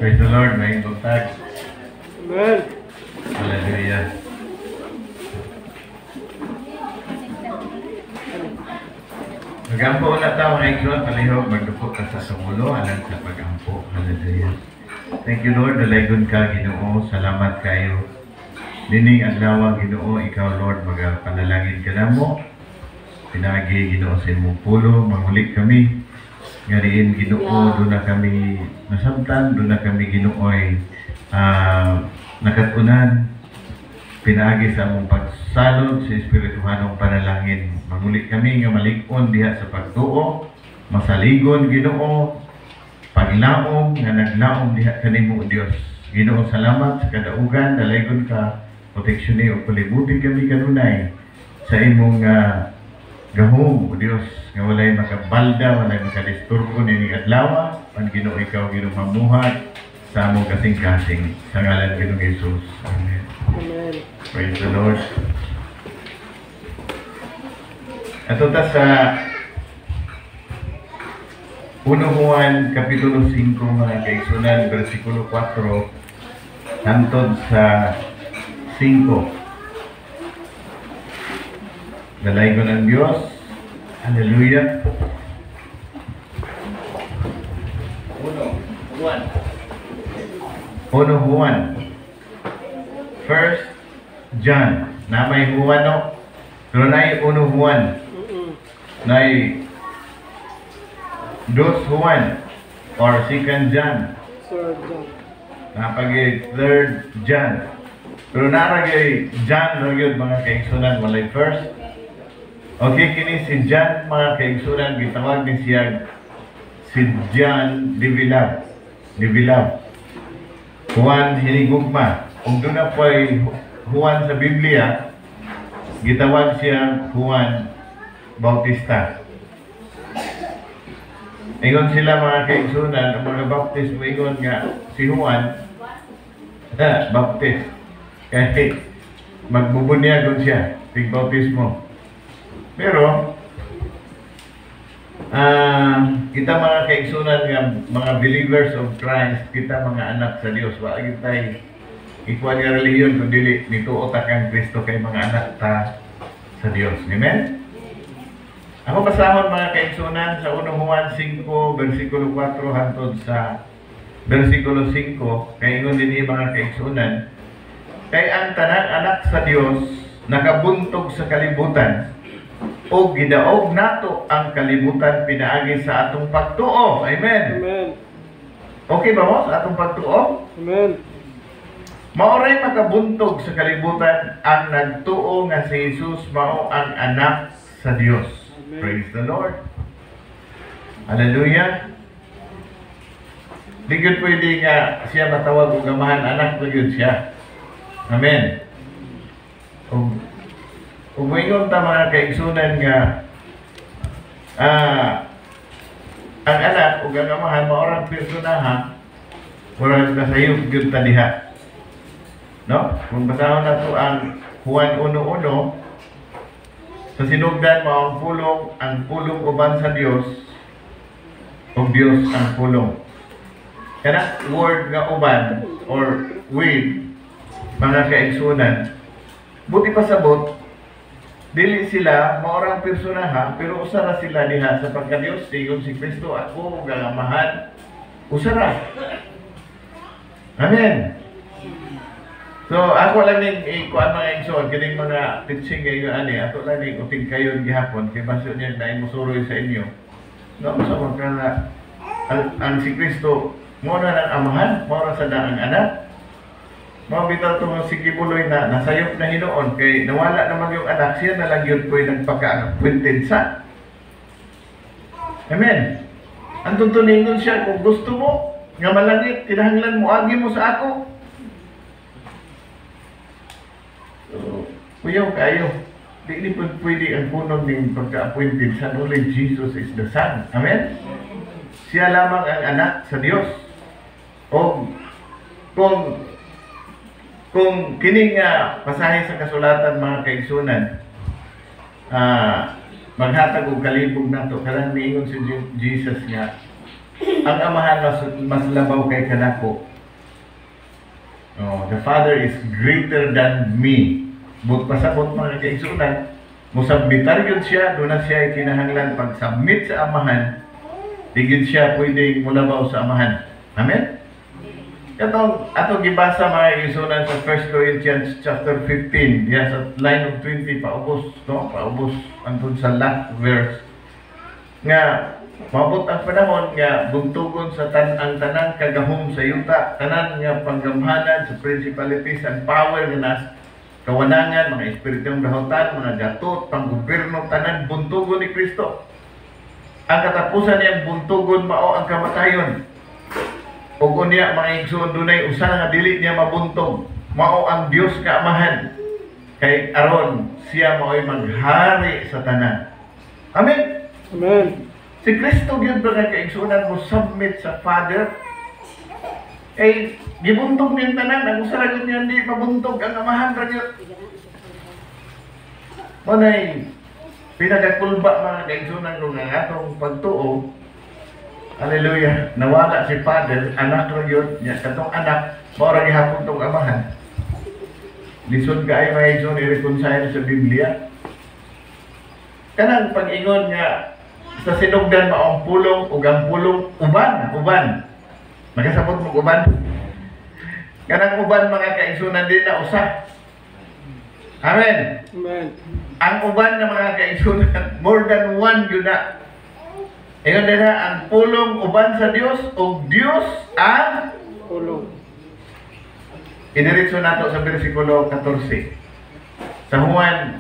Praise the Lord, may buntag. Amen. Hallelujah. Magampo na tayo mga igsoon, palihog, magdupot ka sa sumulo, alang sa pagampo. Hallelujah. Thank you Lord, dalaygon ka, Ginoo, salamat kayo. Dining adlaw Ginoo, ikaw Lord, magapanalangin ka na mo. Pinagi Ginoo sa imong pulo, mangulik kami. Ngariin Ginoo, doon na kami nasabtan, doon na kami Ginoo'y nakatunan. Pinagi sa among pagsalod sa espirituhanong panalangin. Mangulik kami nga malig-on diha sa pagtuo, masaligon Ginoo, paglaom nga naglaom diha kanimo Dios. Ginoo, salamat sa kadaugan, dalaygon ka, proteksyon o palibutin kami kanunay sa imong gahom o Dios, nga walay makabalda, walay makadisturbo nini adlaw, pag Ginoo ikaw Ginoo mamuhat sa among kasing-kasing sa ngalan Ginoong Jesus. Amen. Amen. Praise the Lord. Ato ta sa 1 Juan Kapitulo 5 mga kaigsunan, versikulo 4 hangtod sa 5. Dalaygon ang Diyos. Hallelujah. 1 Juan. First John. Namay Juan no? Pero na'y 1 Juan. Na'y 2 Juan or 2 John. Sir John. Napagay 3rd John. Pero naragay John nagyod mga kaigsunan walay first. Okay, kini si John mga kaigsunan, gitawag ni siya si John Divilab. Juan hinigugma. Kung doon na po ay Juan sa Biblia, gitawag siya Juan Bautista. Ingon sila mga kaigsunan, ang mga baptist mo ingon nga si Juan baptist. Kahit magbubunyagon siya, tig-bautismo. Pero, kita mga kaigsunan nga mga believers of Christ, kita mga anak sa Dios. Wala tayo ikuan nga reliyon kung dili nituo ta kang Kristo kay mga anak ta sa Dios. Amen? Ako basahon mga kaigsunan sa 1 Juan 5 versikulo 4 hangtod sa versikulo 5 kay ingon dinhi mga kaigsunan, kay ang tanang anak sa Dios nakabuntog sa kalibutan o gidaog nato ang kalibutan pinaagi sa atong pagtuo. Amen. Amen. Okay ba mo sa atong pagtuo? Amen. Maoray makabuntog sa kalibutan ang nagtuo nga si Jesus mao ang anak sa Dios. Amen. Praise the Lord. Hallelujah. Di gud pwede nga siya matawag og amahan, anak ko yun siya. Amen. Kung mayroon ta mga kaigsunan nga ang anak o ang amahan maorang personahan, murag nasayog yun ta diha. No? Kung basahon na to ang Juan 1:1, sa sinugdan mao ang pulong uban sa Dios o Dios ang pulong. Kana word nga uban or with mga kaigsunan, buti pasabot dili sila maorang personaha pero usara sila diha sa pagka-Dios. Sigon si Kristo, ako gangamahan usara. Amen. So ako lang ning ikuan mga igsoon kining mga teaching kayo ani, ato lang ning uting kayo gihapon kay baso niya na musuroy sa inyo. No, sa mga ang si Kristo mo na ang amahan, mo ra sa daang anak. Mo bitaw tong si Kibuloy na nasayop na hinuon kay nawala naman yung anak, siya na lang yun po'y nagpaka-appointed sa. Amen. Ang tuntuningon siya, kung gusto mo nga malangit, kinahanglan mo agi mo sa ako. Kuyaw kayo, di po pwede ang punong ng pagka-appointed sa only Jesus is the Son. Amen? Siya lamang ang anak sa Diyos. O kung kining pasahe sa kasulatan mga kaigsunan, maghatag og kalibog nato, kanang niingon si Jesus nga, ang amahan mas labaw kay kanako The Father is greater than me. But pasabot mga kaigsunan, musabbitar yun siya, doon na siya kinahanglan pag-submit sa amahan, digid siya pwede mulabaw sa amahan. Amen? Atong gibasa mga kaigsunan sa 1 Corinthians chapter 15, diya sa line of 20, paubos, no? Paubos antun sa last verse. Nga, mabot ang panahon nga buntugon sa ang tanan kagahom sa yuta, tanan nga panggamhanan sa principalities and power nga nas kawanangan, mga espiritong dahotan, mga gatot, panggobyerno, tanan buntugon ni Kristo. Ang katapusan niyang buntugon mao ang kamatayon. Ug unya mga igsoon dunay usa nga dili niya mabuntog, mao ang Dios nga Amahan. Kay aron siya mao'y maghari sa tanan. Amen. Amen. Si Kristo gyud ba nga kaigsuonan mo submit sa Father? Eh, gibuntog niyang tanan, ang usa ra gyud niya hindi mabuntog ang Amahan ra gyud. Manay pinagakulba mga kaigsuonan ko nga atong pagtuo. Hallelujah. Nawala si Father, anak ra gyud niya, katong anak mao ra gihapon tong Amahan. Lisod ka ay mga igsoon i-reconcile sa Biblia. Kanang pag-ingon nga sa sinugdan maong pulong ug ang pulong uban. Magasabot mo uban. Kanang uban mga kaigsunan din na usa. Amen. Amen. Ang uban na mga kaigsunan more than one yun na. Ingon din na ang pulong uban sa Dios ug Dios ang Pulong. Idiretso nato sa bersikulo 14. Sa Juan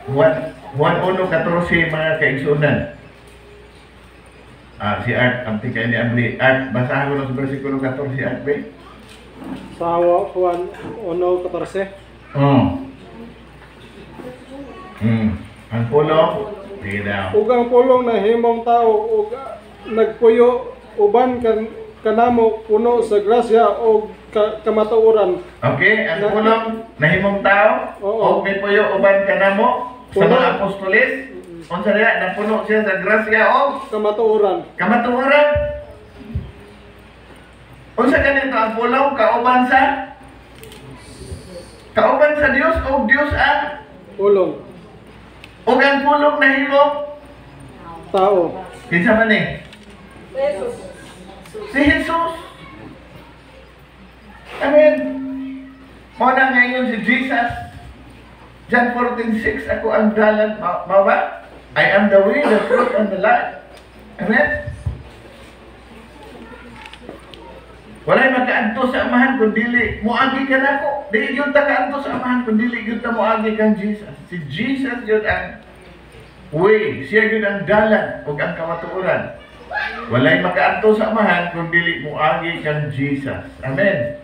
1:14 mga kaigsunan. Si Art, ang tika ni Abli. Art, basahan ko sa bersikulo 14, Art, ba? Sa Juan 1:14. Ang pulong, sige daw. Ug ang pulong na himong tao ug nagpuyo uban kanamo puno sa grasya o kamatuoran. Okay, ang pulong nahimong tao, Oo. o may puyo uban kanamo sa Puno. mga apostoles, unsa diya napuno siya sa grasya o Kamatuoran. kamatuoran. Unsa ganito ang pulong kauban sa Dios o Dios ang Pulong. o ang pulong nahimong Tao. kinsa man ni? Si Jesus. Amen. Mo na ngayon si Jesus. John 14:6, ako ang dalan. Mao ba? I am the way, the truth, and the life. Amen. Walay makaadto sa Amahan kung dili moagi ka nako. Dili gyud ta kaadto sa Amahan kung dili gyud ta moagi kang Jesus. Si Jesus gyud ang way, siya gyud ang dalan ug ang kamatuoran. Walay makaadto sa Amahan kung dili moagi kang Jesus. Amen.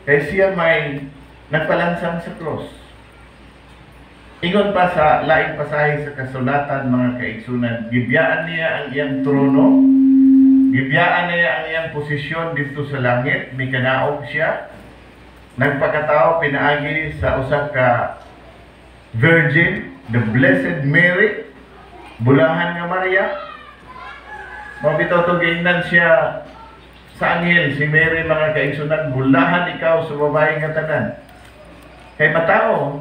Kay siya may nagpalansang sa cross. Ingon pa sa laing pasahe sa kasulatan mga kaigsunan, gibiyaan niya ang iyang trono, gibiyaan niya ang iyang posisyon dito sa langit, may kanaog siya. Nagpakatao pinaagi sa usa ka virgin, the Blessed Mary, bulahan nga Maria. Mabitaw to gingnan siya sa anghel, si Mary mga kaigsunan, bulahan ikaw sa babae nga tanan. Kay matao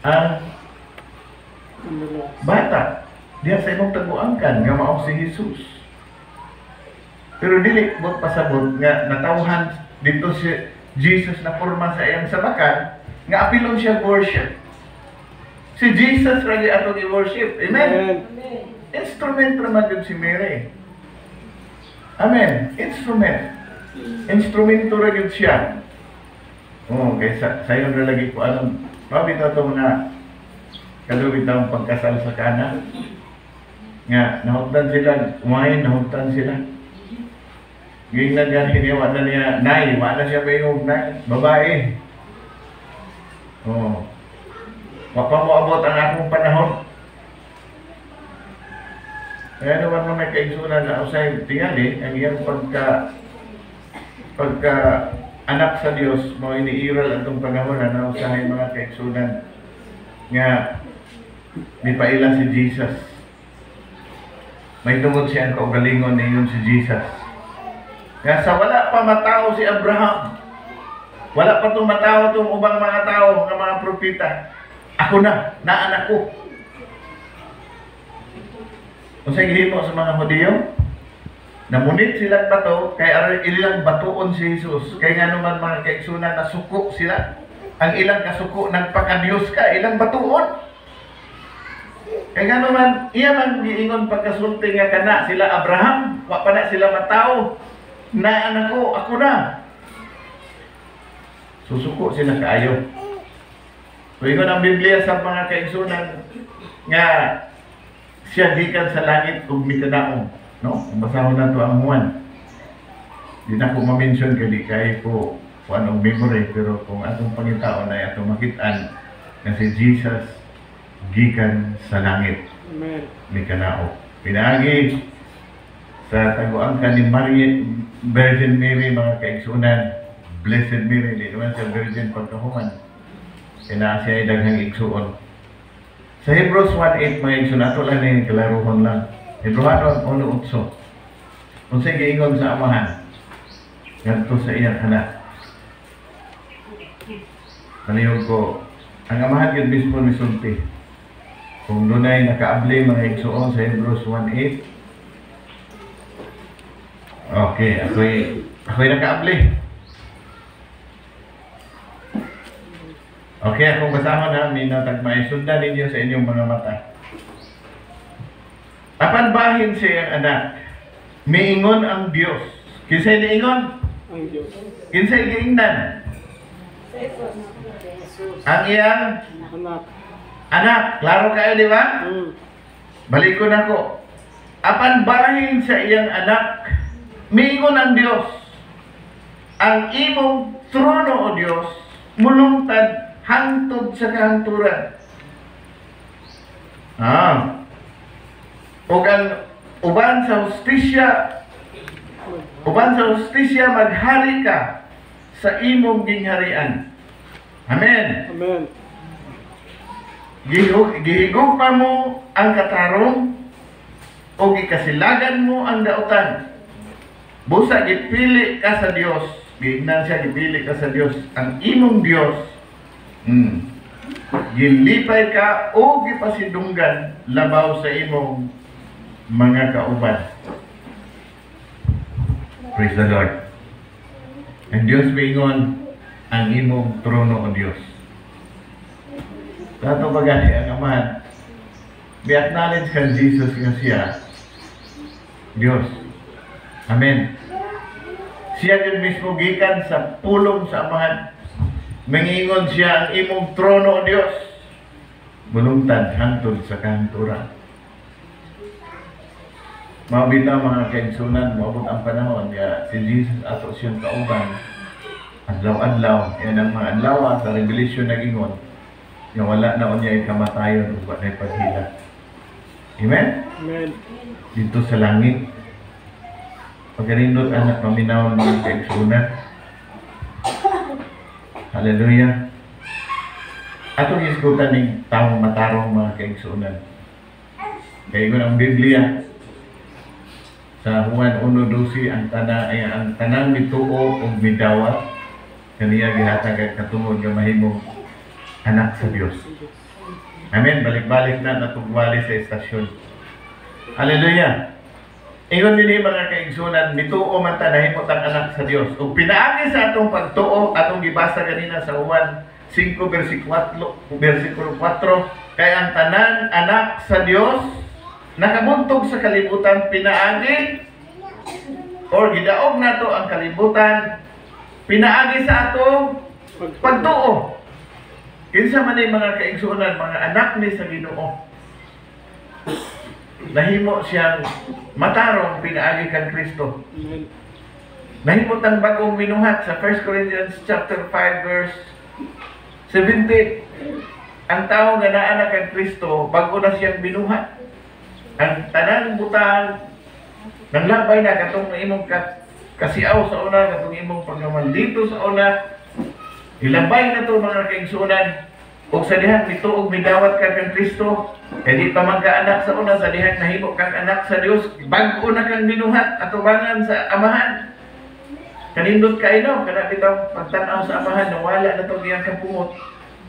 ang bata diya sa imong taguangkan nga mao si Jesus. Pero dili mo pasabot nga natawhan dito si Jesus na forma sa iyang sabakan nga apilon siya worship. Si Jesus ra gyud atong i-worship. Amen. Instrument ra man gyud si Mary. Amen. Instrumento ra gyud siya. Oh, kay sayon ra lagi ko anong mabitaw to na kaluwit ang pagkasal sa Kana. Nga, nahugtan sila, umahin, nahugtan sila. Yung nagkaniwa na niya, nay, wala siya mayroong nay, babae. Oh. Wapa mo abot ang akong panahon. Kaya naman mga kaigsunan na usay tingali, ang iyang pagka anak sa Dios mo iniiral atong panahon na usahay mga kaigsunan nga may paila si Jesus. May tungod siya ang kaugalingon niyon si Jesus. Nga sa wala pa matao si Abraham, wala pa itong matao itong ubang mga tao, mga propeta. Ako na anak ko. Kung sa gihimo sa mga Hudiyo, namunit silang bato, kaya ilang batuon si Jesus. Kaya nga naman mga kaigsunan, nasuko sila. Ang ilang kasuko, nagpakadiyos ka, ilang batuon. Kaya nga naman, iya man giingon pagkasulti nga kana, sila Abraham, wa pa na sila matao. Na anak ko, ako na. Susuko sila kaayo. So, ingon ang Biblia sa mga kaigsunan nga siya gikan sa langit ug mikadaong, no? Basahon na to ang Juan. Di na ko ma-mention kay kay ko anong memory, pero kung atong pangitaon ay atong makitaan na si Jesus gikan sa langit. Amen. Mikadaong. Pinaagi sa taguangkan ni Virgin Mary, mga kaigsunan, Blessed Mary, di naman siya virgin pagkahuman. Kaya siya ay daghang igsuon. Sa Hebrews 1:8, mga igsuon, ato lang na yung kalaruhon lang. Hebrews 1:8. Kung sa giingon sa amahan, ganito sa iyang anak. Palihog ko, ang amahan yun mismo misulti. Kung doon ay nakaabli mga igsuon sa Hebrews 1:8, okay, ako'y nakaabli. Okay, akong basahon na, minatagmay, sundan ninyo sa inyong mga mata. Apan bahin siyang anak, miingon ang Diyos. Kinsay niingon? Ang Diyos. Kinsay giingnan? Ang iyang Anak. anak. Klaro kayo, di ba? Balik ko na ko. Apan bahin sa iyang anak, miingon ang Diyos. Ang imong trono, o Diyos, mulungtad hangtod sa kahanturan. O ang uban sa hustisya maghari ka sa imong gingharian. Amen. Amen. Gihigog pa mo ang katarong o gikasilagan mo ang dautan. Busa gipili ka sa Dios. Giingnan siya, gipili ka sa Dios. Ang imong Dios, gilipay ka o gipasidunggan labaw sa imong mga kauban. Praise the Lord. Ang Diyos maingon ang imong trono, o Diyos. Tato ba gani ang amahan? Bi-acknowledge ka Jesus nga siya Diyos. Amen. Siya din mismo gikan sa pulong sa amahan. Mangingon siya ang imong trono, o Diyos. Bulungtad hangtod sa kahanturan. Mabita mga kaigsunan, maabot ang panahon ya si Jesus ato siyang kauban. Adlaw-adlaw, yan ang mga adlaw sa Revelation nagingon. Yung wala na o niya kamatayon o wala na paghila. Amen? Amen. Dito sa langit. Pagkarindot anak paminaw ng mga kaigsunan. Hallelujah. Atong iskutan ng taong matarong mga kaigsunan. Kaya yun ang Biblia. Sa Juan 1:12 ang tanang mituo ug midawat kaniya gihatag katungod nga mahimong anak sa Dios. Amen. Balik-balik na natugwali sa estasyon. Hallelujah. Ingon dinhi mga kaigsunan, mituo man ta nahimot ang anak sa Dios. Ug pinaagi sa atong pagtuo, atong gibasa kanina sa Juan 5:4, kay ang tanan anak sa Dios nakabuntog sa kalibutan, pinaagi or gidaog nato ang kalibutan, pinaagi sa atong pagtuo. Kinsa man ay mga kaigsunan, mga anak ni sa Ginoo, nahimo siyang matarong pinaagi kang Kristo. Amen. Nahimot ang bagong minuhat sa 1 Corinthians chapter 5 verse 17. Ang tao nga naa na kang Kristo, bago na siyang binuhat. Ang tanang butang nang labay na katong imong kasiaw sa una, katong imong pagmamaldito sa una, ilabay na to mga kaigsunan. Ug sa dihang mituog midawat ka kang Kristo, kay di pa magkaanak sa una, sa dihang nahimo kang anak sa Dios, bag-o na kang binuhat atubangan sa amahan. Kanindot kayo no, kada bitaw pagtanaw sa amahan, nawala na itong iyang kapumot,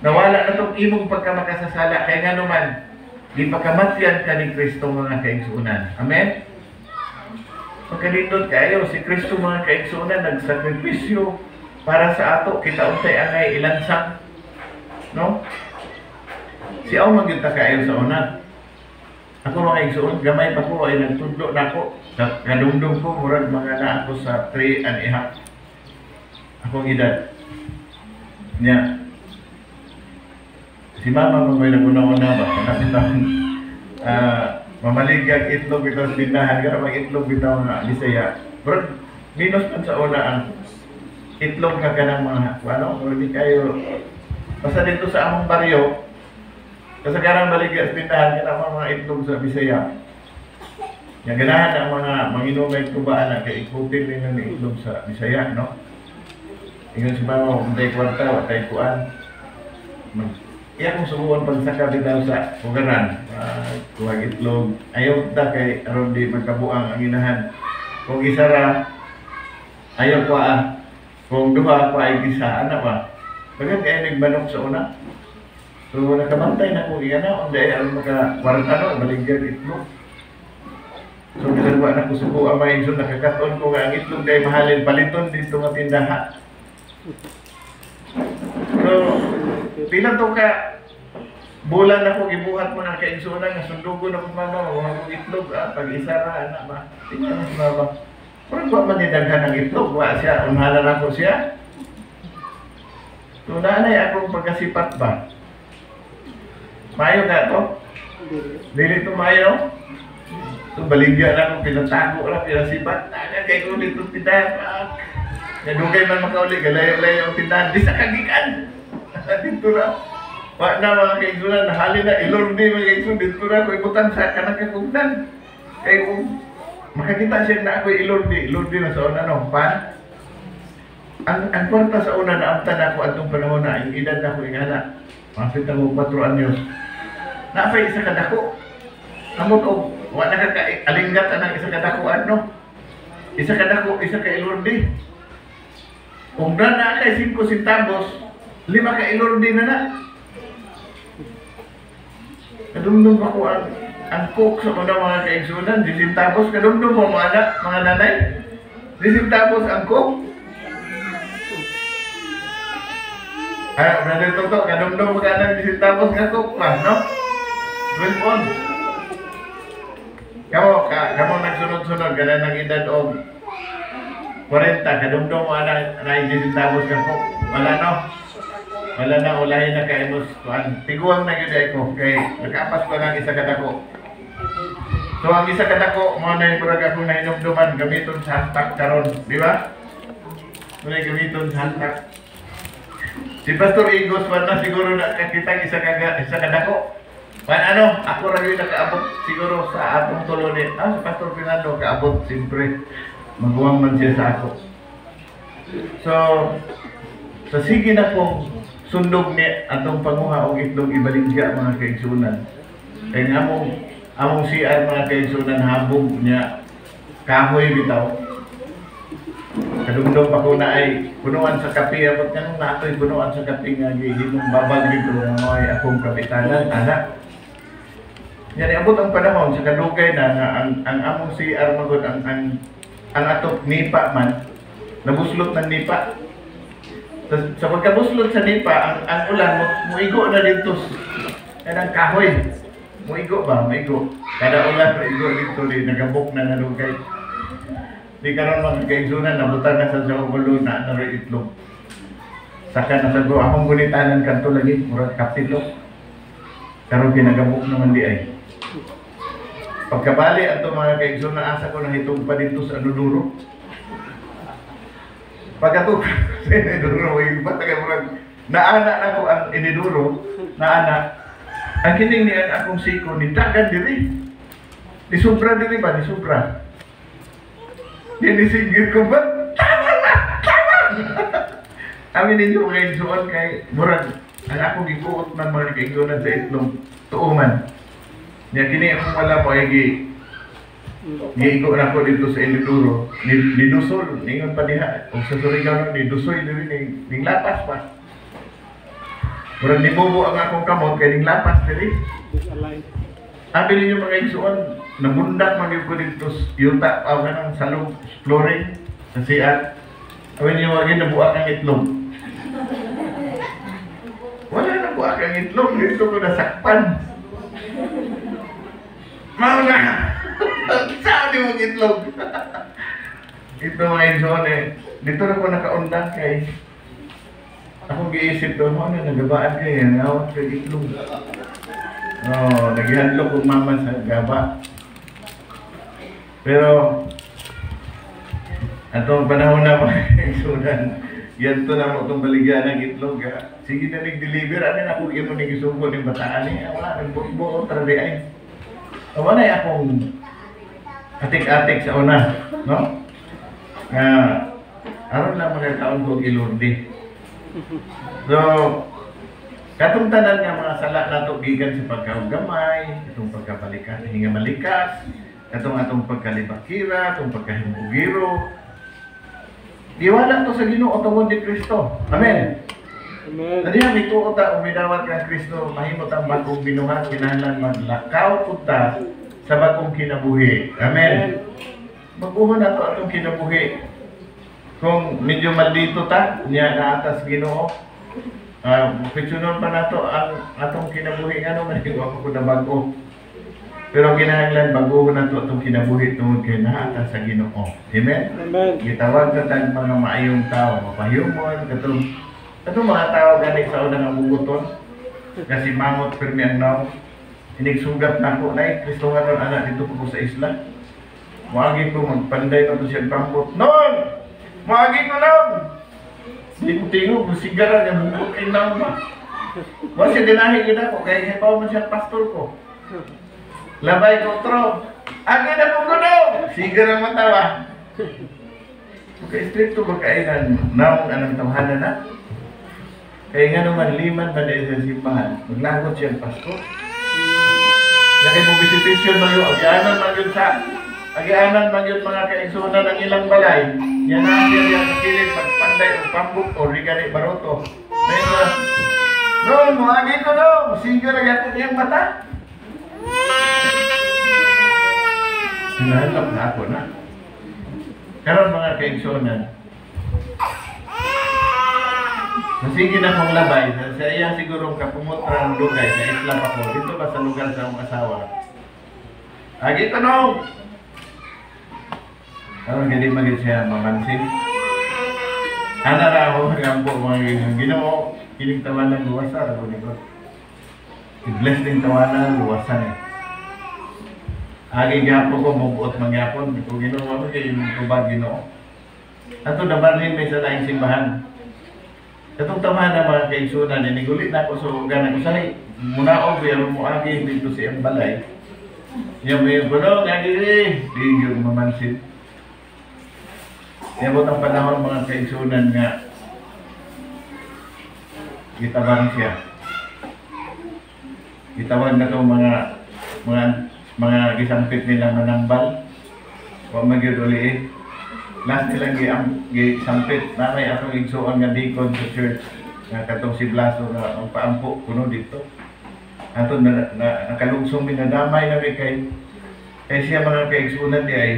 nawala na itong imong pagkamakasasala, kaya nga naman, di pagkamatyan ka ni Kristo mga kaigsunan. Amen? Pagkanindot kayo, si Kristo mga kaigsunan, nagsakripisyo para sa ato, kita untay angay ilansang. No? Si Aw magyuta kayo sa una. Ako mga igsuon, gamay pa ko ay nagtudlo na ako. Kadungdong ko, murag mga na ako sa 3 and a half. Akong edad. Nya. Si mama mo may naguna-una ba? Kanapitang mamaligag itlog ito sa tindahan. Kaya mag-itlog ito mga Bisaya. Murag, minus man sa una ang itlog nga ka ng mga, ano, hindi kayo. Basta dito sa among baryo, kasagaran baligya sa tindahan, kaya mga itlog sa Bisaya. Yung ganahan ang mga manginumay tubaan na kay ikutin rin ng itlog sa Bisaya, no? Ingon si mama, kung tayo kwarta, o tayo kuan. Iya kong subukan pagsaka bitaw sa pugaran. Kuwag itlog. Ayaw ta kay aron di magkabuang ang inahan. Kung isara, ayaw kwa kung duha pa ay gisa, ana ba? Bagay kaya nagmanok sa una. So nakamantay na kung iyan na, hindi ay makakwarta no, baligyan itlog. So nagagawa na ko subo ang may iso, nakakaton ko nga ang itlog dahil mahalin paliton dito nga tindahan. So, pila to ka bulan ako gibuhat mo na kaigsunan nga sundugo na ko mama, mga kong itlog, pag-isa ra, anak ba? Tingnan mo si mama. Parang ba man nidaghan ng itlog, wa siya, unhalan ako siya. So, naanay akong pagkasipat ba? Mayo ka to? Dili to mayo? So, baligyan na akong pinatago na, pinasipat. Naga kay ko dito tindahan. Nadugay man makauli, galayo-layo ang tindahan. Di sa kagikan. Dito na. Wa na mga kaigsunan, nahali na, ilordi mga kaigsunan. Dito na ako ibutan sa kanakagugnan. Kaya kung makakita siya na ako ilordi na sa una, no? Pan? Ang kwarta sa una na amtan ako atong panahon na, yung edad na ako ingana. Mapit ang 4 anyos. Naapay isa kadako. Amot o, wa nakaka-alinggat ang isa kadakuan, no? Isa kadako, isa ka ilordi. Kung na kay 5 centavos, 5 ka ilordi na na. Kadumdum ako ang cook sa mga mga kaigsunan, 10 centavos. Kadumdum mo mga anak, mga nanay. 10 centavos ang cook. Ay, brother Toto, kadumdum mo ka anak 10 centavos nga cook pa, no? 12 on. Kamu nagsunod-sunod, gana ng edad o 40, kadumdum mo anak na 10 centavos nga cook. Wala no? Wala na, ulahin na kay Emos. Tiguang na yun ako, kay nakapas ko ng isa kadako. So ang isa kadako, mo na yung murag ako na hinumduman, gamiton sa hantak karon, di ba? Muna gamiton sa hantak. Si Pastor Igos, na siguro nakakita isa kadako. Ano, ako rin yung nakaabot siguro sa atong tulonin. Si Pastor Fernando, kaabot, siyempre. Maguwang man siya sa ako. So sige na pong sundog ni atong panguha o itlog ibaligya mga kaigsunan. Kaya nga among CR mga kaigsunan habog niya kahoy bitaw. Kadumdum pa ko na ay punuan sa kape. Abot nga nung nato'y punuan sa kape nga gihinong babag dito nga ay akong kapitanan, anak. Yan, abot ang panahon sa kadugay na ang among CR magod ang atok nipa man, nabuslot ng nipa. Sa pagkabuslot sa nipa, ang ulan, muigo na dito. Yan ang kahoy. Muigo ba? Muigo. Kada ulan, muigo dito. Nagabok na nalugay. Di karon mga kaigsunan, nabutan na sa ulo na rin itlog. Saka na sa go, akong gunitanan kanto lagi, murag kapilo. Karon kinagabok naman di ay. Pagkabali, ato mga kaigsunan, asa ko na hitong pa dito sa Anuduro. Pagkatuk sa iniduro, iba tayo murag naana na ko ang iniduro, naana. Ang kining niyan akong siko, nitagan diri. Di sobra diri ba? Di sobra. Di nisinggit ko ba? Tama na! Tama! Amin ninyo mga igsuon kay murag ang akong gibuot ng mga kaigsunan sa itlog tuuman. Niya kini akong wala mo ay Gigo na ko dito sa Iliduro, ni Dusol, ingon pa diha, o sa Surigao ni Dusoy diri ning lapas pa. Murag ni bobo ang akong kamot kay ning lapas diri. Disalign. Abi ninyo mga igsuon, nabundak man gyud ko dito yuta aw kanang salong flooring sa CR. Abi ninyo wagi nabuak ang itlog. Wala na buak ang itlog, dito ko nasakpan. Mao na. Saan di mong itlog? Ito mga igsuon dito na ko nakaundang kay akong giisip doon mo na nagabaan kayo, nangawat kay itlog. Naghihandlok kong mama sa gaba. Pero, atong panahon na mga igsunan, yan to na mo itong baligyan ng itlog. Sige na nag-deliver, ano na kung mo nag-isugo ng bataan niya. Wala, nagbuo, tradi ay. Wala na akong atik-atik sa una, no? Aron lang mga taon kong ilurdi. So, katong tanan nga mga sala nato gikan sa pagkahugamay, itong pagkabalikas, hinga malikas, katong atong pagkalibakira, itong pagkahimbugiro. Diwala to sa Ginoo tungod ni Kristo. Amen. Amen. Tadiya mituo ta umidawat kang Kristo, mahimot ang bagong binuhat kinahanglan maglakaw punta sa bagong kinabuhi. Amen. Maguhon na to atong kinabuhi. Kung medyo maldito ta, niya na atas Ginoo. Pitsunon pa nato ang atong kinabuhi ano man ko na bago. Pero kinahanglan baguhon nato atong kinabuhi tungod kay naa ta sa Ginoo. Amen. Amen. Gitawag ta tag mga maayong tao, mapahiyumon katong mga tao gani sa una nga buguton. Kasi mangot permi ang naw. Inigsugat nako nay Kristohan ron anak dito ko sa isla. Moagi ko magpanday na to siya pambot. Non! Moagi ko lang! Tingo, musigaran niya, bubuk kay naon ba? Wala siya dinahin yun ako, kaya hipaw man siya pastor ko. Labay ko tro. Agi na po ko daw! Sigar ang matawa. Okay, stricto magkainan. Naong anong tawhanan na. Kaya nga naman, liman pa na sa simbahan. Maglagot siya ang pastor. Laki mo visitation mo yun. Agianan man yun agianan man yun mga kaigsunan ng ilang balay. Yan na siya sa kilid, pagpanday o pambuk o rigari baroto. Pero, no, muagi ko no, sige na yakin niyang mata. Sinahalap na ako na. Karon mga kaigsunan, masige na kong labay, sa iya sigurong kapumutrang lugay sa isla pa ko, dito ba sa lugar sa akong asawa. Agi ko no! Karon hindi maging siya mamansin. Ana ra ako ngampo mga Ginoo, kining tawanan luwasan ako nito. I-bless din tawanan luwasan eh. Agi gapo ko mabuot mangyapon kung Ginoo mo kay imong tubag Ginoo. Ato dabarhin may sa laing simbahan. Katong tamahan na mga kaigsunan, inigulit na ako sa lugar na usahay. Munaog, pero mo agi dito sa iyang balay. Yan mo yung gulong, agi rin. Di yung mamansin. Yan mo ang panahon mga kaigsunan nga gitabang siya. Gitawan na itong mga gisampit nila manambal. Huwag magyod uliin. Last nilang gisampit na may atong igsuon nga deacon sa church nga katong si Blaso nga ang paampo kuno dito. Ato nakalungsong minadamay na may kay siya mga kaigsunan di ay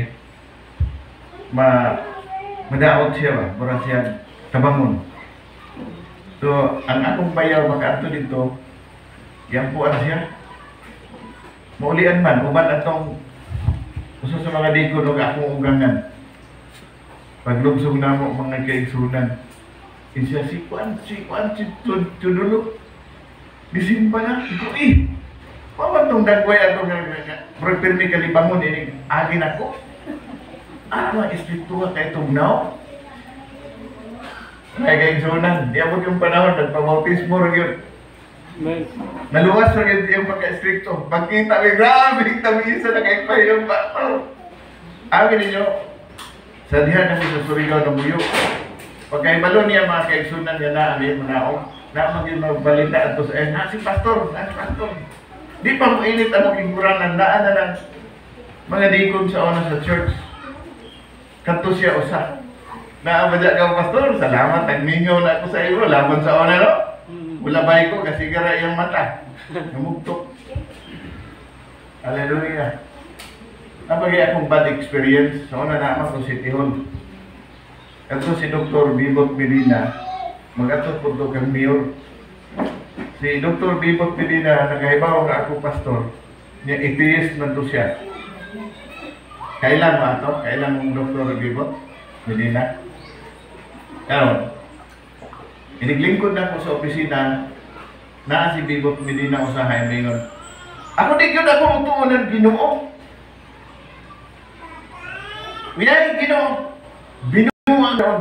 madaot siya ba, mura siya tabangon. So, ang akong bayaw makaadto dito, yampuan siya. Maulian man, uban atong uso sa mga deacon o akong ugangan. Paglubsog na mo mga kaigsunan, siya si Tudulog. Bisin pa na, ito paman itong dagway ato nga permi kalibangon, agin ako. Mga istriktuha kay tugnaw. Mga kaigsunan, di abot yung panahon, nagpamautismo rin yun. Naluwas rin yung pagka-istrikto. Pagkita may grabe, isa na kay yung bato. Amin ninyo, sa dihan namin sa Surigao ng Buyo. Pagkaibalo niya mga kaigsunan niya na amin manaog, na maging magbalita ato sa si pastor. Di pa mo init ang maging kuranan, naan na lang. mga deacon sa una sa church. Kanto siya usa. Naabadya ka pastor, salamat, nagmingaw na ako sa iyo, laban sa una no? Ulabay ko kasi gara iyang mata. Namugtok. Hallelujah. Napagay akong bad experience. Sa una naman ko si Tihon. Kanto si Dr. Bibot Medina, mag-atot po ito kang mayor. Si Dr. Bibot Medina, nagahibaw nga ako pastor, niya atheist na to siya. Kailan mo ato? Kailan mong Dr. Bibot Medina? Karon, iniglingkod na ko sa opisina na si Bibot Medina usahay mingon. Ako di gyud ako mutuon ng Ginoo. Winay Ginoo. Binuang doon.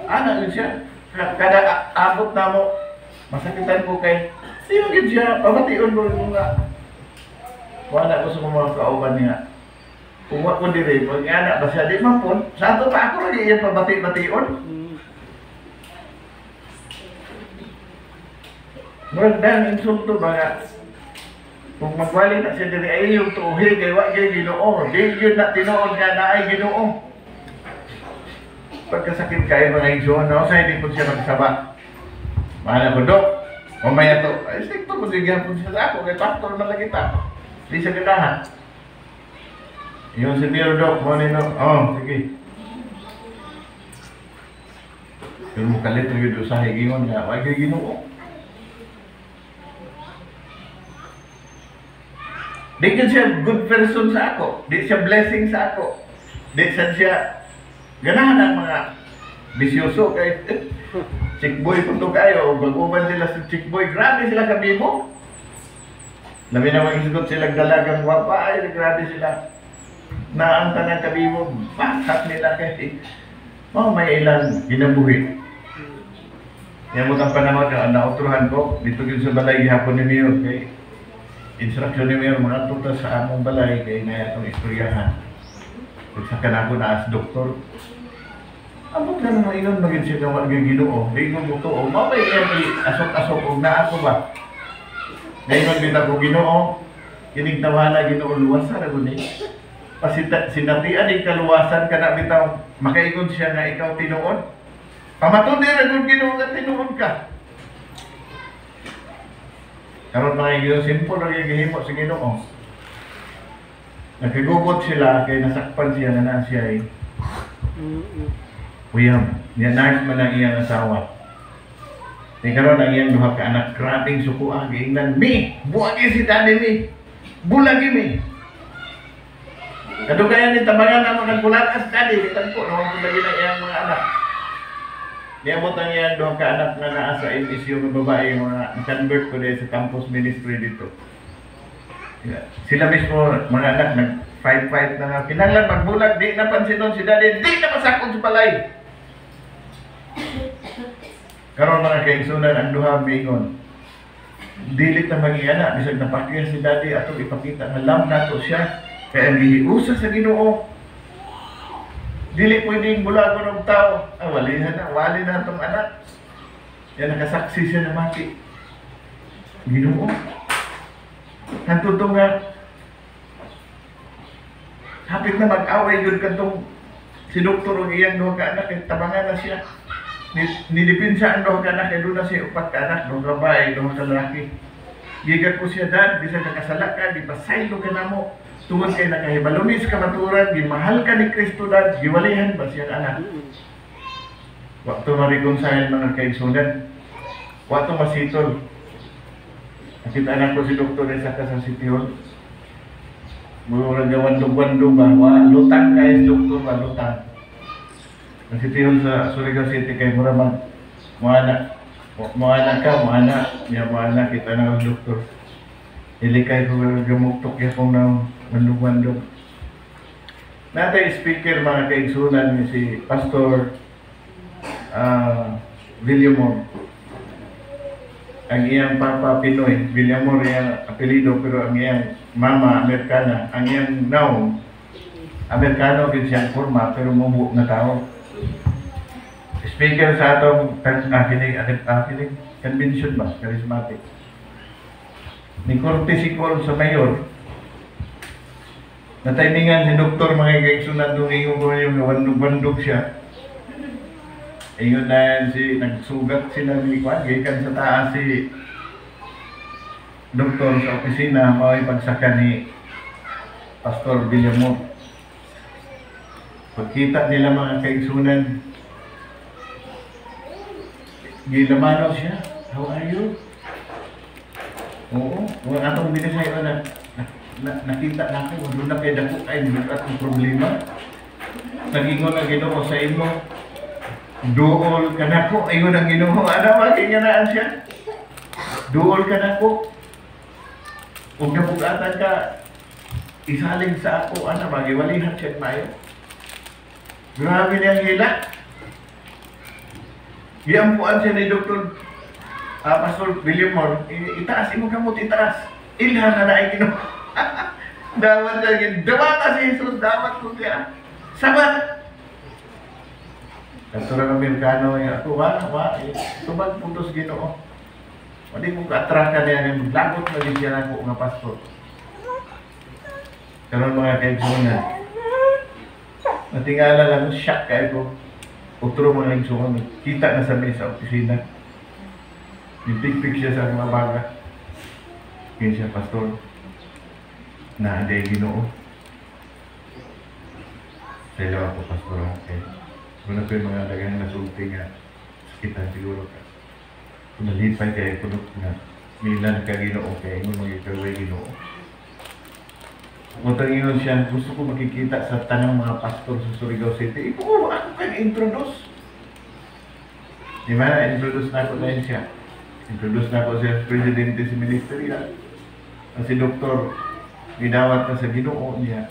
Ana siya. Kada abot na mo, masakitan ko kay siyo gyud siya, pabation mo nga. Wala ko sa mga kauban niya. Kung wa ko diri, pag ana ba siya di mapon, sa ato pa ako lagi iya pabati-bation. Murag dang insulto ba nga? Kung magwali na siya diri ay yung tuhi kay wa kay Ginoo, di yun na tinuod nga na ay Ginoo. Pagkasakit kayo mga igsoon, no? Sa hindi po siya magsaba. Mahal ko, Dok. Mamaya to. Ay, sikto po sigyan po siya sa ako. Kay pastor man lang kita. Di siya kitahan. Yung si Miro, Dok. Muna, no? Oo, sige. Pero mo kalit rin yung sa higingon nga. Huwag yung Ginoo. Di ka siya good person sa ako. Di siya blessing sa ako. Di siya ganahan ang mga bisyoso kay chickboy kung kayo, baguban sila sa chickboy, grabe sila kabibo. Labi na mag-isgot sila dalagang wapa, ay grabe sila. Naanta ng kabibo, bakit nila kay may ilang ginabuhi. Yan mo ang panahon na nautruhan ko, dito yun sa balay hapon ni Mayor, kay instruction ni Mayor, mga tutas sa among balay, kay na itong istoryahan. Pagsakan ako na as doktor, abot na naman iyon, maging siya naman Ginoo. Ngayon mo ito, o mamay yan, asok-asok, o na ako ba? Ngayon kita ko Ginoo, kinigtawana Ginoo, luwasan ako ni. Sinatian yung kaluwasan ka na bitaw, makaingon siya na ikaw tinuon. Pamatundi rin kung Ginoo ka, tinuon ka. Karon mga Ginoo, simple lang yung gihimo sa Ginoo. Nakigugot sila, kaya nasakpan siya na siya eh. Uyam, niya nurse man ang iyang asawa. Di karon ang iyang duha ka anak, grabing sukuan, giingnan, Mi! Buwagi si daddy Mi! Bulagi Mi! Kadugayan ni tabangan na mga bulakas daddy, kitang po, naman bulagi na iyang mga anak. Niabot ang iyang duha ka anak na naa sa MSU ng babae, mga convert ko dahil sa campus ministry dito. Sila mismo, mga anak, nag-fight na nga. Kinanglan magbulag, di napansin nun si daddy, di na masakot sa balay. Karon mga kaigsunan ang duha mingon. Dilit na mag-iana, bisag napakya si daddy atong ipakita nga lam nato siya kaya ang gihiusa sa Ginoo. Dili pwedeng bulagon og tao. Wali na itong anak. Yan nakasaksi siya na mati. Ginoo. Nantuto nga hapit na mag-away yun katong si doktor o iyang duha ka anak, tabangan na siya. Nilipinsaan daw ka anak, doon na siya upat ka anak, doon ka bahay, doon ka lalaki. Gigat ko siya dad, bisa nakasala ka, di pasaylo ka na mo. Tungod kayo nakahibalumis ka maturan, di mahal ka ni Kristo dad, giwalihan ba siya anak? Waktu ma-reconcile mga kaigsunan, waktu masitol. Nakita anak ko si Dr. Esaka sa City Hall. Mura gawandog-wandog ba, lutang kayo Dr. ba, lutang. Ang City Hall sa Surigao City kay Muraman, mga anak kita na ng doktor. Ilikay ko gamuktok ya kong ng wandog-wandog. Natay speaker mga kaigsunan ni si Pastor Villamor. Ang iyang papa Pinoy, Villamor yung apelido, pero ang iyang mama Amerikana. Ang iyang now, Amerikano din siyang forma, pero mumuk na tao. Speaker sa atong convention ba? Charismatic. Ni Corte Sicol sa mayor, Natimingan si doktor mga kaigsunan doon yung wandog-wandog siya. Ayun na si nagsugat sila ni Kwan, gikan sa taas si doktor sa opisina, may pagsaka ni Pastor Villamor. Pagkita nila mga kaigsunan, gilamanaw siya, how are you? Oo, kung atong binisay ko nakita na ako, doon na kayo dako ay bukat ang problema. Nagingon ang Ginoo sa imo, duol ka na ko, ayun ang Ginoo, ano makinganaan siya? Duol ka na ko. Huwag na bugatan ka, isaling sa ako, ano, magiwalihan siya mayo. Grabe niyang hila. Giampuan siya ni Dr. Pastor Villamor, itaas imo kamot, itaas. Ilhan na ay Ginoo. Dawat lagi, dawat si Jesus, dawat ko siya. Sabat! Kanto ng Amerikano, ako, tubag puntos Ginoo. Hindi mo ka-attract niya, maglagot na din siya ako nga pastor. Karon mga kaigsunan, natingala lang, shock kayo ko. Otro mga kaigsunan, kita na sa mesa, opisina. Nipik-pik siya sa mga baga. Kaya siya, pastor, na hindi Ginoo. Sa ilaw ako, pastor, okay. Wala ko yung mga dagang nasulti nga, sakitan siguro ka. Kung nalipay kayo, kunok na, milan ka Ginoo, kaya mo mag-ikaway Ginoo. Utang yun siya, gusto ko makikita sa tanang mga pastor sa Surigao City. Ako kayo introduce. Di ba? Introduce na ako na siya. Introduce na ako siya sa presidente sa ministerial. Si doktor, ginawat na sa Ginoo niya.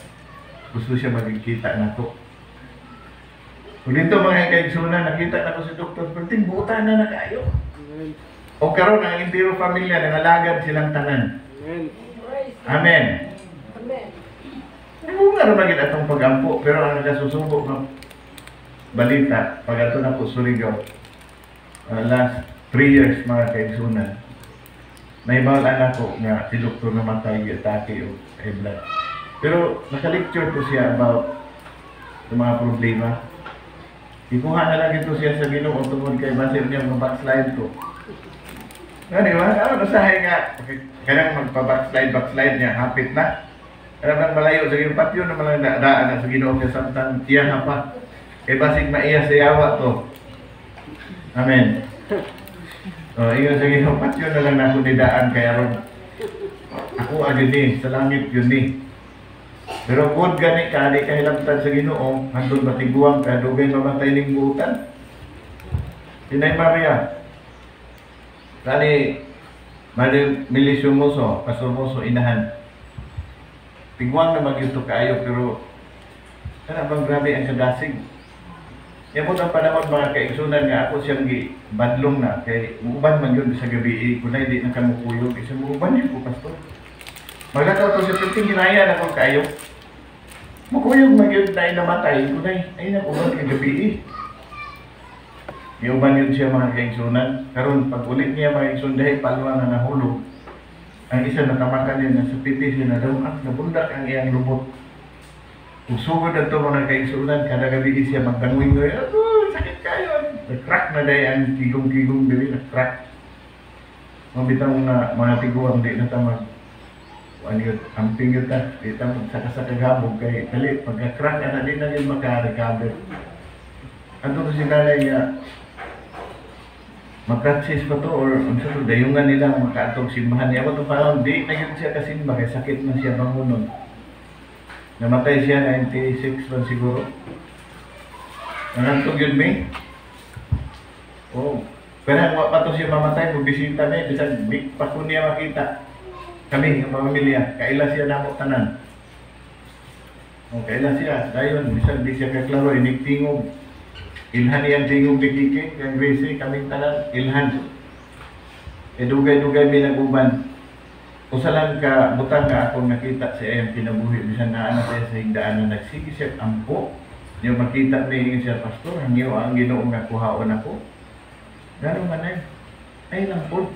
Gusto siya magkikita na to. Kung dito mga kaigsunan, nakita na ko si doktor, perting buta na kayo. O karon ang entire pamilya, nangalagad silang tanan. Amen. Ano nga naman itong pag-ampo, pero ang nagasusubo ng balita, pag ito na po Surigao, last 3 years mga kaigsunan, may bawal anak ko nga si doktor namatay, atake o high blood. Pero nakalecture ko siya about yung mga problema. Ikuha na lang ito siya sa Ginoo tungkol kay Basir niya mag-backslide ko. Di ba? Nasahay nga, kaya magpa-backslide niya, hapit na. Alam nang malayo sa iyong patyo na malang daan na sa Ginoo kay samtang tiyan pa. Kay basig maiya sa yawa to. Amen. O, iyon sa Ginoo patyo na lang na ako nidaan kaya ron. Ako agad ni, sa langit yun ni. Pero good gani ka, di ka hilabtan sa Ginoo, handun matiguang ka, dugay mamatay ning buutan. Sinay Maria. Kani, Milisyo Muso, Pastor Muso, inahan. Tigwang na mag-yuto kaayo, pero sana bang grabe ang kadasig. Yan po ng panahon mga kaigsunan nga ako siyang badlong na, kay muuban man yun sa gabi, kung na hindi na kamukuyog, isang muuban yun po, Pastor. Maglakaw to sa pinting ginaya na kung kayo. Mukuyog man yun na inamatay, kung na ay nakuban ka gabi. Iuban yun siya mga kaigsunan. Karon pag ulit niya mga kaigsunan, palwa na nahulog. Ang isa natamakan niya na sa piti siya na daw, nabundak ang iyang lubot. Kung sugod na ito mga kaigsunan, kada gabi siya magtanwing ko, sakit kayo. Nag-crack na dahil ang kigong-kigong dili, nag-crack. Mabitang mga tiguang di na tamag. Ano yun, amping yun ta, di tamag sa kagabog kay dali, pagka-crack na di na yun maka-recover. Ano to si nanay niya, mag-practice pa to or unsa dayungan nila makaatog simbahan niya mo to parang di na yun siya kasimba kay sakit na siya bangunon. Namatay siya 96 pa siguro. Nanantog yun may? Oh, pero pa to siya mamatay, bubisita na bisan big pa ko niya makita. Kami, ang pamilya, kaila siya namok tanan. O, kaila siya, dayon, bisan di siya kaklaro, iniktingog. Ilhan iyang tingog dikikin, kang Gracie, kaming tanan, ilhan. E dugay-dugay minaguban. Usalan ka, butang ka akong nakita sa iyang kinabuhi, bisan na anak siya sa higdaan na nagsige siya ampo. Yung makita may siya, Pastor, hangyo ang Ginoo nga kuhaon ako. Gano'n man ay lang po.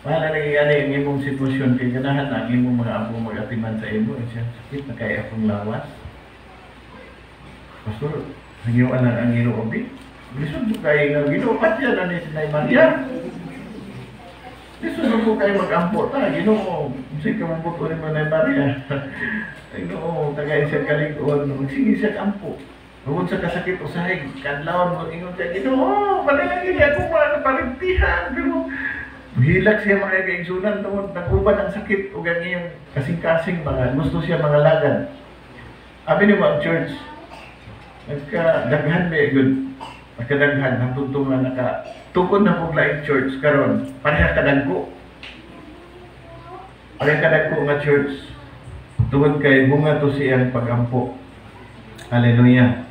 Wala lagi gani ang imong sitwasyon kay ganahan ang imong mga apo mag-atiman sa imo siya sakit na kay akong lawas. Pastor, nagyuan na ang Ginoo bi. Lisod mo kay nga Ginoo patya na ni Sinay Maria. Lisod mo kay mag-ampo ta Ginoo. Unsay ka mambuto ni Sinay Maria. Ginoo tagay siya kalig-on sige siya ampo. Tungod sa kasakit usahay kadlawon mo ingon kay Ginoo, panalangin ako mga parintihan pero hilak siya mga kaigsunan tungod nag-uban ang sakit o ganyan kasing-kasing mga gusto siya mga lagan. Abi ni mga church, nagkadaghan ba good? Nagkadaghan, hantutong na nakatukod na po laing church karon pareha kadagko. Pareha kadagko nga church. Tungod kay bunga to siyang pagampo. Hallelujah.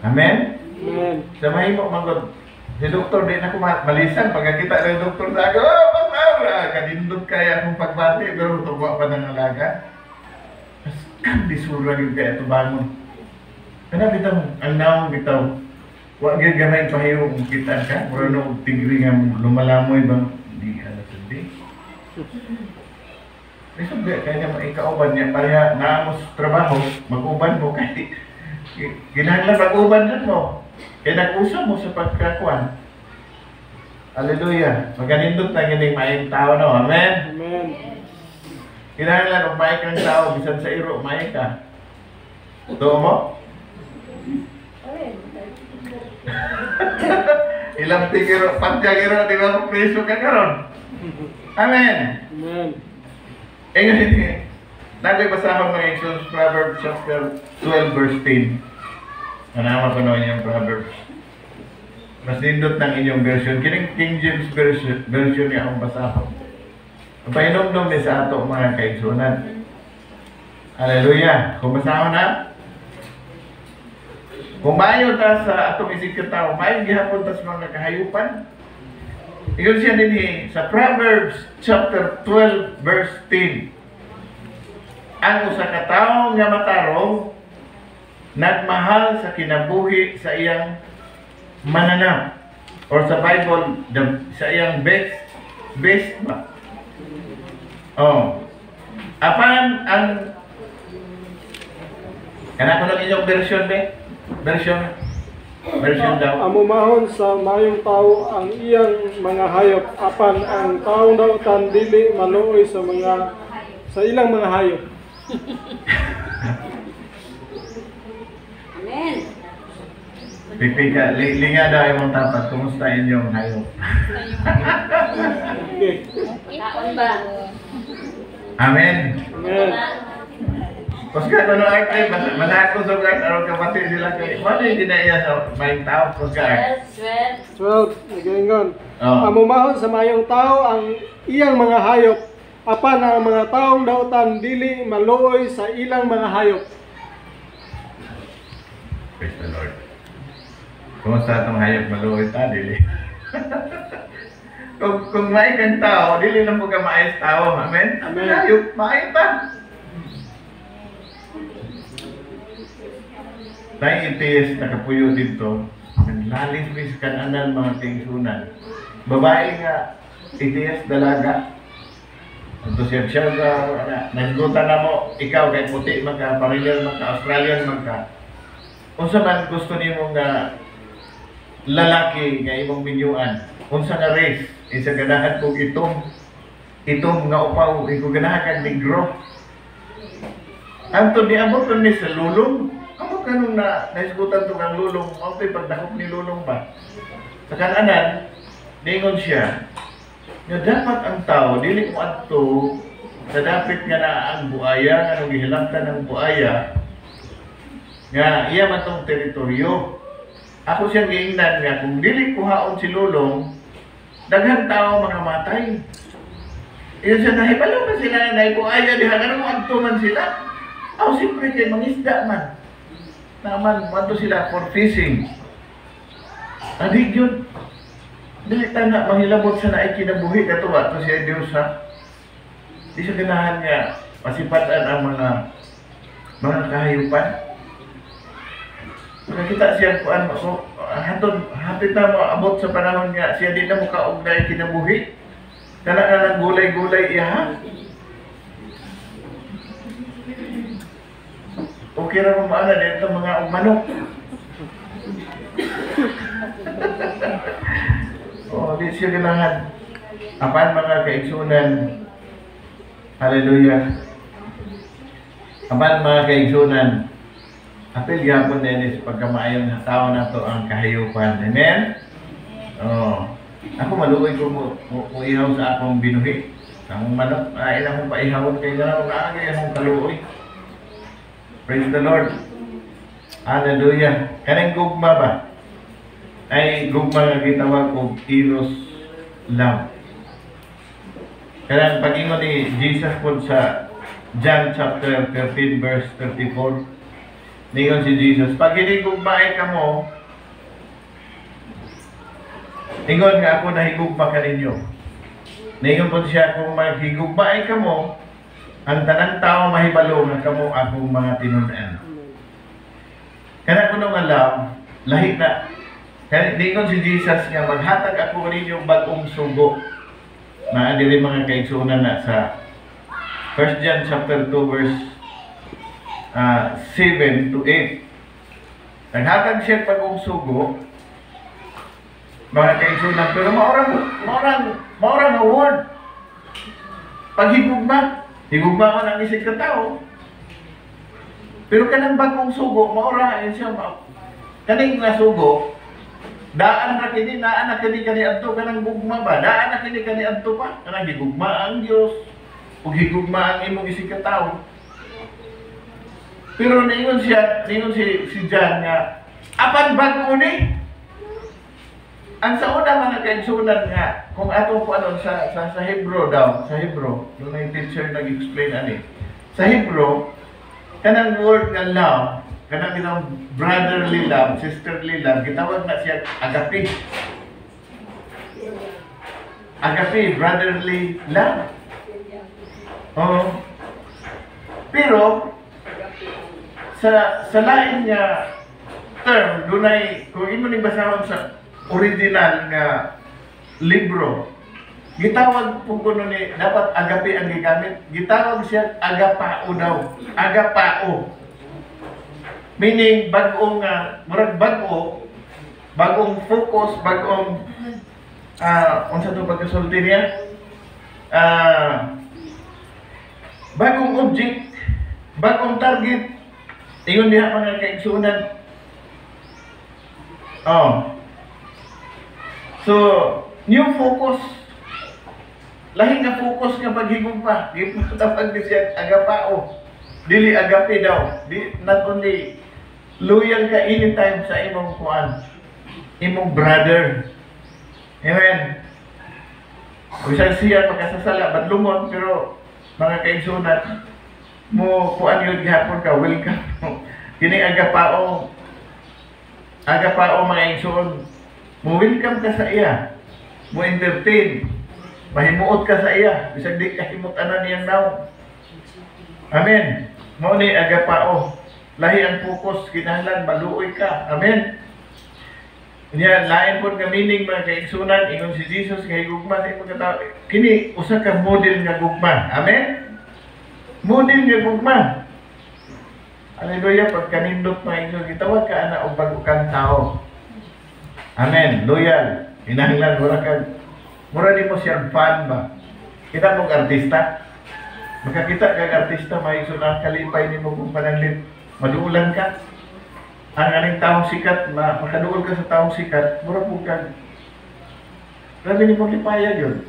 Amen? Amen. Sa mahimo magod. Si doktor din ako malisan pagkakita ng doktor sa ako, oh, pastor, kadindot kaya akong pagbati, pero tuwa pa ng alaga. Mas kandisura yun kaya ito bangon. Kaya bitaw, ang naong bitaw, huwag yung gamay pahiyong kitaan ka, mura nung tigri nga lumalamoy bang, hindi ano sabi. Sabi, kaya nga maikauban niya, pareha naamos trabaho, mag-uban mo, kaya kinahanglan mag-uban din mo. Kaya nag-usap mo sa pagkakuan. Hallelujah. Maganindot na gining maayong tao, no? Amen? Amen. Kinahanglan kung maay kang tao, bisan sa iro, maay ka. Totoo mo? Ilang tigiro, pantya-giro, di ba kung preso ka karon? Amen? Amen. Eh ngayon, nagoy basahon ng Exodus Proverbs chapter 12 verse 10. Nanama ko noon yung Proverbs. Mas nindot ng inyong version. Kining King James version niya akong basahon. Painom-nom ni sa ato mga kaigsunan. Hallelujah. Kung basahon na, kung maayo ta sa atong isig katao, maayo gihapon ta sa mga kahayupan. Iyon siya din sa Proverbs chapter 12 verse 10. Ang usa ka tawo nga matarong nagmahal sa kinabuhi sa iyang mananap or sa Bible sa iyang best ba? Oh. Apan ang kana ko lang inyong version be? Version daw. Amumahon sa mayong tao ang iyang mga hayop apan ang taong daw tan dili maluoy sa ilang mga hayop. Amen. Pipika, linga daw yung tapat. Kumusta inyong hayop? Okay. Taon ba? Amen. Amen. Koska ko no arte, manako sa gan aron kapatid sila kay. Wala yung ginaiya sa may tao koska. 12. Nagaingon. Oh. Amumahon sa mayong tao ang iyang mga hayop apan ang mga taong daw tan dili maluoy sa ilang mga hayop. Praise the Lord. Kumusta itong hayop maluoy ta, dili? kung may kang tao, dili na mo ka maayos tao. Amen? Amen. Hayop, maayos ta. Tayong itiis nakapuyo dito, naglalis bis kananan mga kaigsunan. Babae nga, itiis dalaga. Ito siya nagluta na mo, ikaw kay puti man ka, Pamilya man ka, Australian man ka. Unsa man gusto nimo nga lalaki nga imong binyuan, unsa nga race, isa ganahan kog itom nga upaw, iko ganahan kag negro. Anto ni abot ni sa lulong, amo kanung naisgutan to kang lulong, mao tay pagdakop ni lulong ba. Sa kananan, ningon siya, nga dapat ang tao dili mo adto sa dapit nga na ang buaya nga nung gihilangtan ng buaya nga iya man tong teritoryo. Ako siyang giingnan nga kung dili kuhaon si lulong, daghan tao mga matay. Iyon siya nahibalo man sila na naibuaya diha nga nung adto man sila. Aw siyempre kay mangisda man. Naman mo sila for fishing. Adig yun. Dili ta na manghilabot sa naay kinabuhi kato ba to siya Dios ha. Di siya ganahan nga pasipatan ang mga kahayupan. Nakita siya kuan mo hapit na mo abot sa panahon nga siya di na mo kaugnay kinabuhi. Tala na lang gulay-gulay iya ha. Okay ra mo maana dito mga manok. Oh, di siya ganahan. Apan mga kaigsunan. Hallelujah. Apan mga kaigsunan. Apil gyapon din sa pagkamaayon nga tao nato ang kahayupan. Amen. Oh. Ako maluoy ko mo ihaw sa akong binuhi. Ang manok, ay na akong paihawon kay ganaw na agay akong kaluoy. Praise the Lord. Hallelujah. Kanang gugma ba? Ay gugma nga gitawag og eros love. Kanang pag-ingon ni Jesus po sa John chapter 13 verse 34. Ningon si Jesus, pag hindi gugmaay ka mo, ingon nga ako nahigugma ka ninyo. Ningon po siya, kung maghigugmaay ka mo, ang tanang tao mahibalo nga kamo akong mga tinunan. Kana kuno nga love, lahi na. Kaya ningon si Jesus nga maghatag ako ninyo bagong sugo. Na diri mga kaigsunan na sa 1 John chapter 2 verse 7 to 8. Naghatag siya bagong sugo. Mga kaigsunan, pero maorang award. Pag higugma man ang isig ka tao. Pero kanang bagong sugo, maura siya kaning nga sugo, daan na kini kani adto kanang gugma ba? Daan na kini kani adto pa. Kanang higugma ang Dios, ug higugma ang imong isig ka tao. Pero ningon si John nga apan bago ni. Ang sa una mga kaigsunan nga, kung ato po sa Hebrew daw, sa Hebrew, yung na yung teacher nag-explain ani. Sa Hebrew, kanang word nga love, kanang itong brotherly love, sisterly love, gitawag na siya agape. Agape, brotherly love. Oh. Pero, sa lain nga term, dunay, kung imo ning basahon sa original nga libro, gitawag po kuno ni dapat agape ang gigamit. Gitawag siya agapao daw. Agapao. Meaning bagong murag bagong focus, bagong unsa to pagkasulti niya? Bagong object, bagong target. Ingon diha mga kaigsunan. Oh. So, new focus. Lahi nga focus nga paghigog pa. Gipatapag di siya agapao. Dili agape daw. Not only loyal ka anytime sa imong kuan, imong brother. Amen. Bisan siya makasasala badlumon, pero mga kaigsunan mo kuan yun gihapon ka, welcome. Kini agapao mga igsoon. Mo-welcome ka sa iya, mo-entertain, mahimuot ka sa iya, bisag di ka himut-anan niyang naw. Amen. Mao ni agapao. Lahi ang focus, kinahanglan maluoy ka. Amen. Nya lain pud nga meaning mga kaigsunan, ingon si Jesus nga higugma sa imong katao. Kini usa ka model nga gugma. Amen. Model nga gugma. Hallelujah, pag kanindot mga igsoon, gitawag ka ana og bag-o kang tao. Amen. Loyal. Hinahanglan, mura di mo siyang fan ba? Kita mong artista. Makakita kang artista, may sunang kalipay ni mo kung pananglit. Maduulan ka. Ang aning taong sikat, makaduol ka sa taong sikat, mura po ka. Grabe ni mong lipaya yun.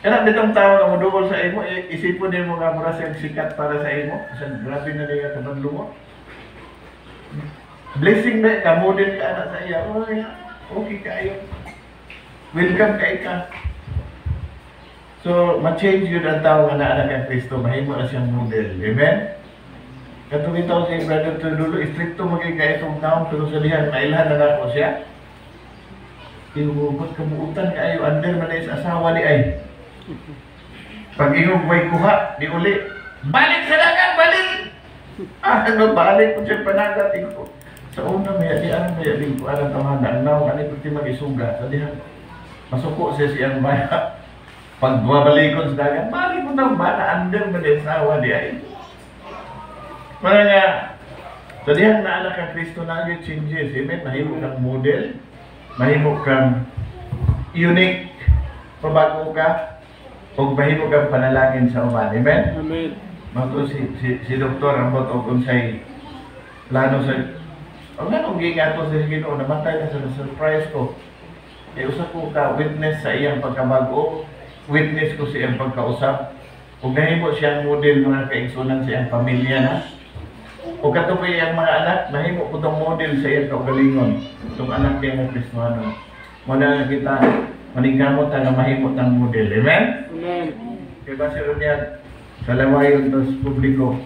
Kaya ditong tao na maduol sa imo, isipon din mo nga mura siyang sikat para sa imo. Kasi grabe na niya kabandlo mo. Blessing na ka, model ka anak sa iya. Oh, okay kayo. Welcome kay ka. So, ma-change yun ang tao nga na anak ng Kristo. Mahimo na siyang model. Amen? Katong ito si Brother Tudulo, istrikto magiging itong taong pero sa lihan, mailahan na ako siya. Iubot kabuutan kayo, under man sa asawa ni ay. Pag ingog may kuha, di uli. Balik sa dagat, balik! Ano, balik po siya panagat. Sa una, may ading ko alam tamanda. Ang naong kanipag ti mag-isuga. Sa dihan, masuko siya siyang maya. pag mabalikon sa dagat, mali mo nang ba na andang malisawa di ay. Mga nga, so diyan na anak ang Kristo na yung changes, amen? Mahimo kang model, mahimo kang unique, pabago ka, o mahimo kang panalangin sa uman, amen? Amen. Mato si Doktor ang boto kung sa'y plano sa... O nga nung gingato sa Ginoo, namatay na sa surprise ko. E usa ko ka witness sa iyang pagkabago, witness ko sa iyang pagkausap. Kung nahimo siyang model mga kaigsunan sa iyang pamilya na. O kato pa iyang mga anak, nahimo ko itong model sa iyang kaugalingon. Itong anak niya ng Kristohano. Muna na kita, maningkamot na mahimot ng model. Amen? Amen. Kaya ba siya niya, sa lawayon sa publiko,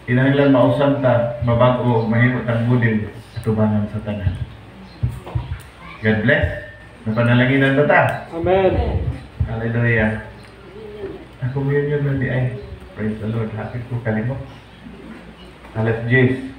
kinahanglan mausap ta, mabago, mahimot ang model, atubangan sa tanan. God bless. Napanalaginan ba ta? Amen. Hallelujah. Ako yun na di ay. Praise the Lord. Happy ko kalimot. Alas 10.